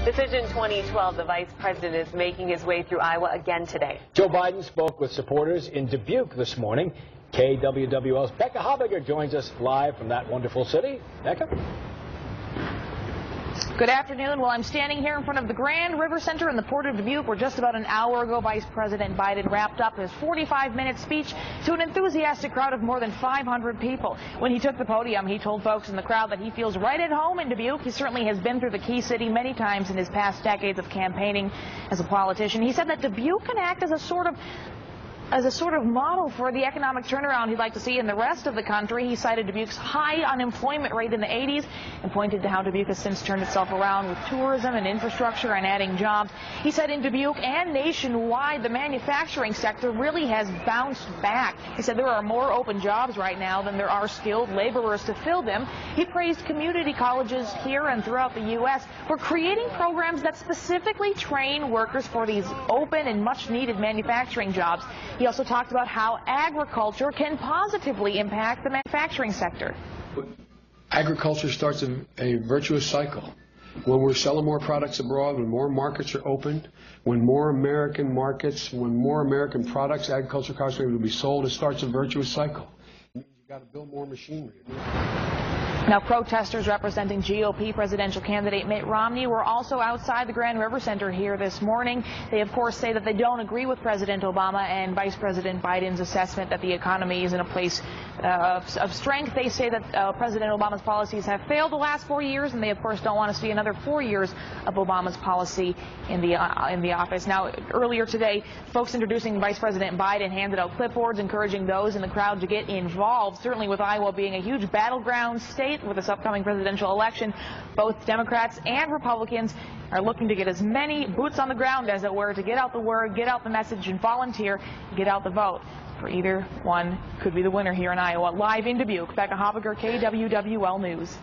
Decision 2012, the vice president is making his way through Iowa again today. Joe Biden spoke with supporters in Dubuque this morning. KWWL's Becca Habiger joins us live from that wonderful city. Becca? Good afternoon. Well, I'm standing here in front of the Grand River Center in the Port of Dubuque, where just about an hour ago, Vice President Biden wrapped up his 45-minute speech to an enthusiastic crowd of more than 500 people. When he took the podium, he told folks in the crowd that he feels right at home in Dubuque. He certainly has been through the key city many times in his past decades of campaigning as a politician. He said that Dubuque can act as a sort of model for the economic turnaround he'd like to see in the rest of the country. He cited Dubuque's high unemployment rate in the 80s and pointed to how Dubuque has since turned itself around with tourism and infrastructure and adding jobs. He said in Dubuque and nationwide, the manufacturing sector really has bounced back. He said there are more open jobs right now than there are skilled laborers to fill them. He praised community colleges here and throughout the U.S. for creating programs that specifically train workers for these open and much-needed manufacturing jobs. He also talked about how agriculture can positively impact the manufacturing sector. Agriculture starts a virtuous cycle. When we're selling more products abroad, when more markets are opened, when more American markets, when more American products, agriculture products are able to be sold, it starts a virtuous cycle. You've got to build more machinery. Now, protesters representing GOP presidential candidate Mitt Romney were also outside the Grand River Center here this morning. They, of course, say that they don't agree with President Obama and Vice President Biden's assessment that the economy is in a place of strength. They say that President Obama's policies have failed the last 4 years, and they, of course, don't want to see another 4 years of Obama's policy in the office. Now, earlier today, folks introducing Vice President Biden handed out clipboards encouraging those in the crowd to get involved. Certainly, with Iowa being a huge battleground state with this upcoming presidential election, both Democrats and Republicans are looking to get as many boots on the ground, as it were, to get out the word, get out the message, and volunteer, get out the vote. For either one could be the winner here in Iowa. Live in Dubuque, Becca Habiger, KWWL News.